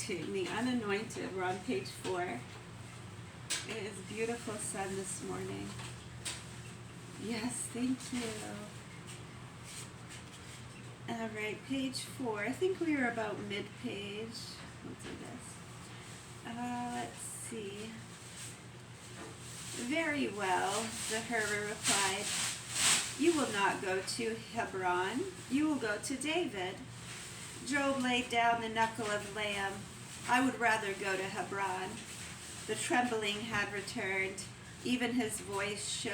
watching The Unanointed. We're on page 4. It is beautiful sun this morning. Yes, thank you. All right, page 4. I think we were about mid-page. Let's do this. Let's see. Very well, Zahara replied. You will not go to Hebron. You will go to David. Job laid down the knuckle of lamb. I would rather go to Hebron. The trembling had returned. Even his voice shook.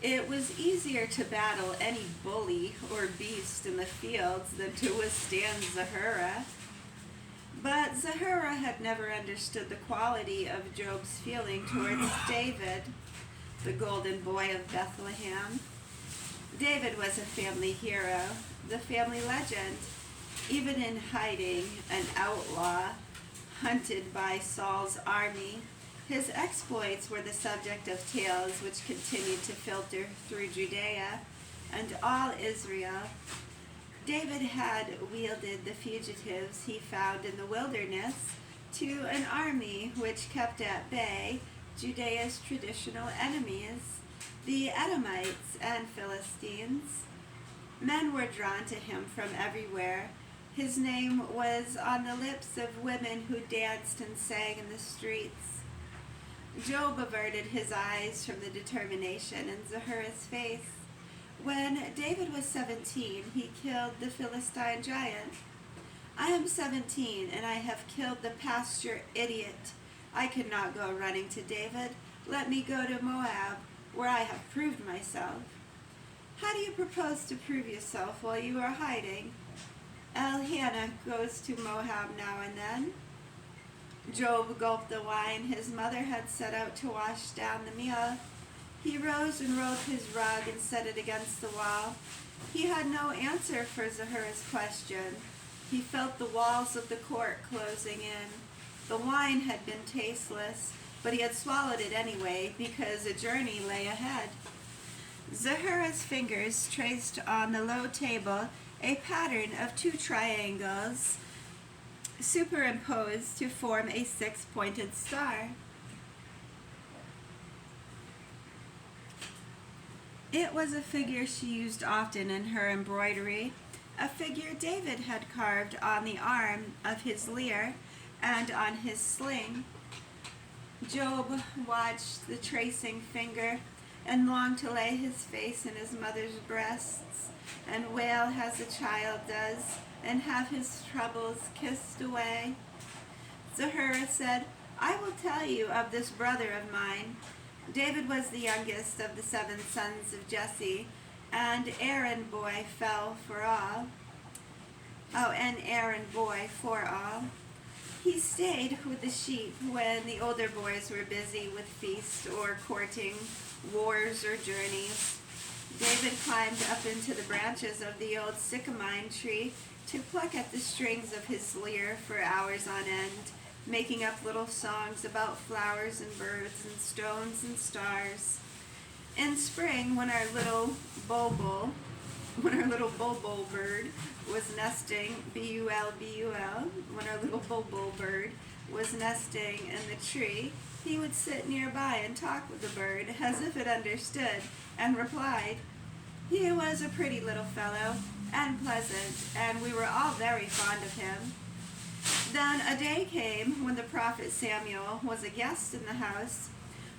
It was easier to battle any bully or beast in the fields than to withstand Zahara. But Zahara had never understood the quality of Job's feeling towards David, the golden boy of Bethlehem. David was a family hero, the family legend. Even in hiding, an outlaw, hunted by Saul's army, his exploits were the subject of tales which continued to filter through Judea and all Israel. David had wielded the fugitives he found in the wilderness to an army which kept at bay Judea's traditional enemies, the Edomites and Philistines. Men were drawn to him from everywhere. His name was on the lips of women who danced and sang in the streets. Job averted his eyes from the determination in Zahara's face. When David was 17, he killed the Philistine giant. I am 17, and I have killed the pasture idiot. I could not go running to David. Let me go to Moab, where I have proved myself. How do you propose to prove yourself while you are hiding? Elkanah goes to Moab now and then. Job gulped the wine his mother had set out to wash down the meal. He rose and rolled his rug and set it against the wall. He had no answer for Zahara's question. He felt the walls of the court closing in. The wine had been tasteless, but he had swallowed it anyway because a journey lay ahead. Zahara's fingers traced on the low table a pattern of 2 triangles superimposed to form a 6-pointed star. It was a figure she used often in her embroidery, a figure David had carved on the arm of his lyre and on his sling. Job watched the tracing finger and longed to lay his face in his mother's breasts and wail as a child does and have his troubles kissed away. Zahara said, I will tell you of this brother of mine. David was the youngest of the 7 sons of Jesse, and Aaron boy fell for all. And Aaron boy for all. He stayed with the sheep when the older boys were busy with feast or courting, wars or journeys. David climbed up into the branches of the old sycamine tree to pluck at the strings of his lyre for hours on end, making up little songs about flowers and birds and stones and stars. In spring, when our little bulbul bird was nesting, B-U-L-B-U-L, when our little bulbul bird was nesting in the tree, he would sit nearby and talk with the bird as if it understood and replied. He was a pretty little fellow and pleasant, and we were all very fond of him. Then a day came when the prophet Samuel was a guest in the house.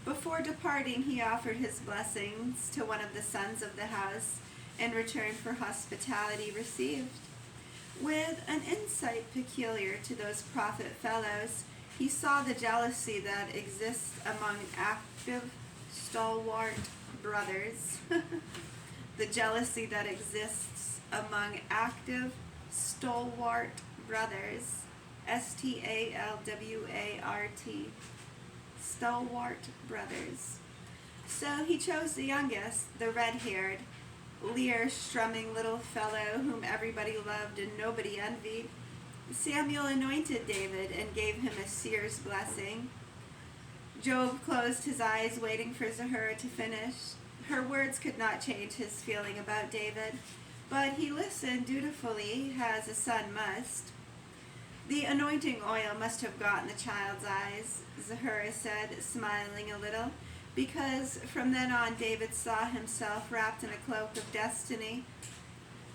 Before departing, he offered his blessings to one of the sons of the house in return for hospitality received. With an insight peculiar to those prophet fellows, he saw the jealousy that exists among active, stalwart brothers. The jealousy that exists among active, stalwart brothers. S-T-A-L-W-A-R-T. Stalwart brothers. So he chose the youngest, the red-haired, lyre-strumming little fellow whom everybody loved and nobody envied. Samuel anointed David and gave him a seer's blessing. Job closed his eyes, waiting for Zahara to finish. Her words could not change his feeling about David, but he listened dutifully, as a son must. The anointing oil must have gotten the child's eyes, Zahura said, smiling a little, because from then on David saw himself wrapped in a cloak of destiny.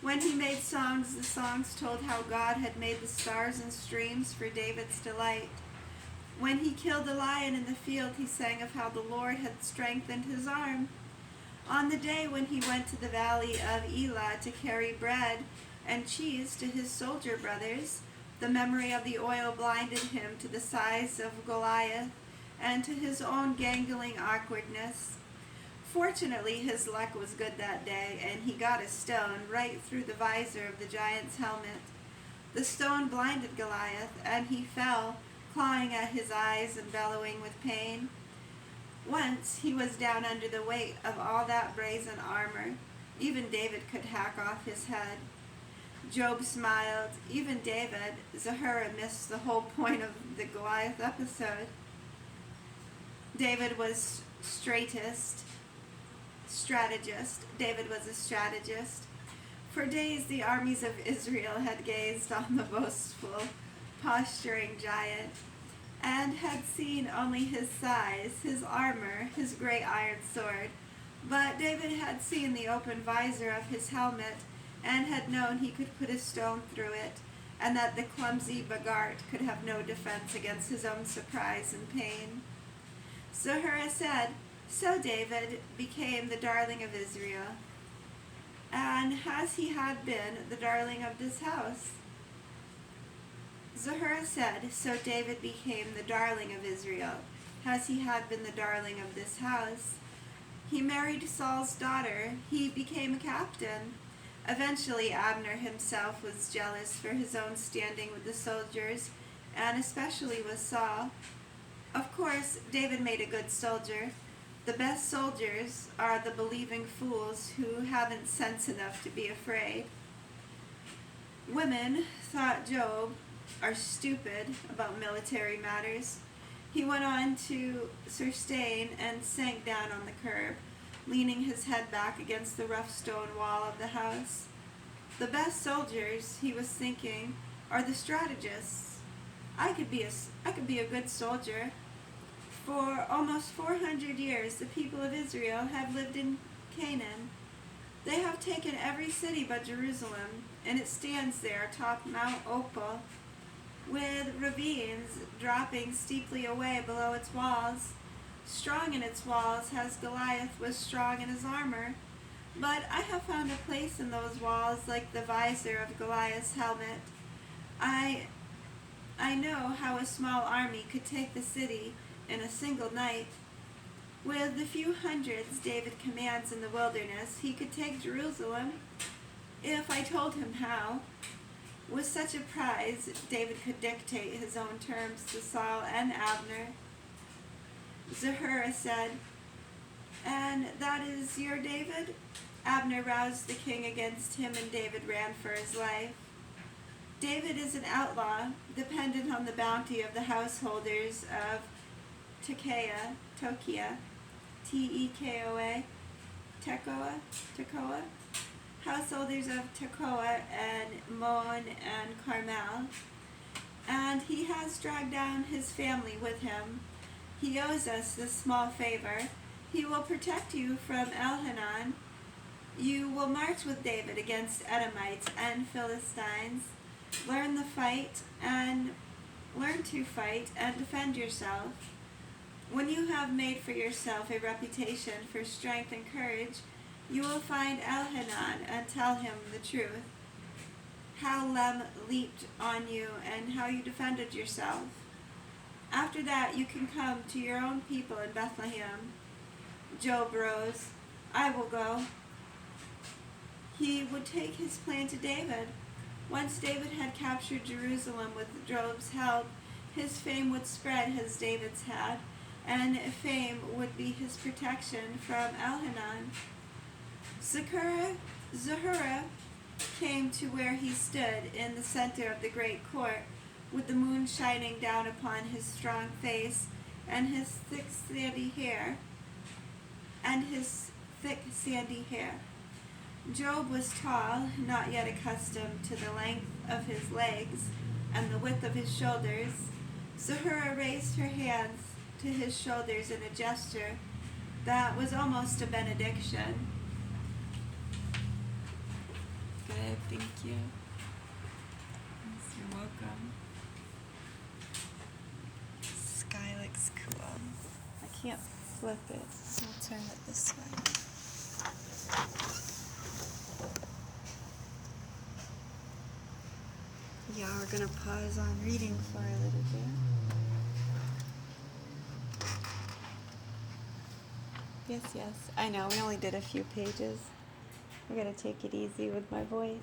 When he made songs, the songs told how God had made the stars and streams for David's delight. When he killed a lion in the field, he sang of how the Lord had strengthened his arm. On the day when he went to the valley of Elah to carry bread and cheese to his soldier brothers, the memory of the oil blinded him to the size of Goliath and to his own gangling awkwardness. Fortunately, his luck was good that day, and he got a stone right through the visor of the giant's helmet. The stone blinded Goliath, and he fell, clawing at his eyes and bellowing with pain. Once he was down under the weight of all that brazen armor. Even David could hack off his head. Job smiled. Even David. Zahura missed the whole point of the Goliath episode. David was strategist. David was a strategist. For days the armies of Israel had gazed on the boastful, posturing giant, and had seen only his size, his armor, his great iron sword. But David had seen the open visor of his helmet, and had known he could put a stone through it, and that the clumsy Bogart could have no defense against his own surprise and pain. Zahura said, "So David became the darling of Israel. And has he had been the darling of this house?" Zahura said, "So David became the darling of Israel. Has he had been the darling of this house? He married Saul's daughter. He became a captain. Eventually Abner himself was jealous for his own standing with the soldiers, and especially with Saul. Of course, David made a good soldier. The best soldiers are the believing fools who haven't sense enough to be afraid." Women, thought Job, are stupid about military matters. He went on to sustain and sank down on the curb, leaning his head back against the rough stone wall of the house. The best soldiers, he was thinking, are the strategists. I could be a good soldier. For almost 400 years, the people of Israel have lived in Canaan. They have taken every city but Jerusalem, and it stands there atop Mount Opal, with ravines dropping steeply away below its walls. Strong in its walls, as Goliath was strong in his armor. But I have found a place in those walls like the visor of Goliath's helmet. I know how a small army could take the city in a single night. With the few hundreds David commands in the wilderness, he could take Jerusalem, if I told him how. With such a prize, David could dictate his own terms to Saul and Abner. Zahura said, "And that is your David?" Abner roused the king against him, and David ran for his life. David is an outlaw, dependent on the bounty of the householders of Tekoa, Tekoa, Tekoa, householders of Tekoa and Mon and Carmel, and he has dragged down his family with him. He owes us this small favor. He will protect you from Elhanan. You will march with David against Edomites and Philistines. Learn to fight and defend yourself. When you have made for yourself a reputation for strength and courage, you will find Elhanan and tell him the truth. How Lem leaped on you and how you defended yourself. After that you can come to your own people in Bethlehem." Job rose. "I will go." He would take his plan to David. Once David had captured Jerusalem with Job's help, his fame would spread as David's had, and fame would be his protection from Elhanan. Zahura came to where he stood in the center of the great court, with the moon shining down upon his strong face and his thick sandy hair. Job was tall, not yet accustomed to the length of his legs, and the width of his shoulders. Zahura raised her hands to his shoulders in a gesture that was almost a benediction. Good, thank you. You're welcome. Sky looks cool. I can't flip it. I'll turn it this way. Yeah, we're gonna pause on reading for a little bit. Yes, I know, we only did a few pages. I gotta take it easy with my voice.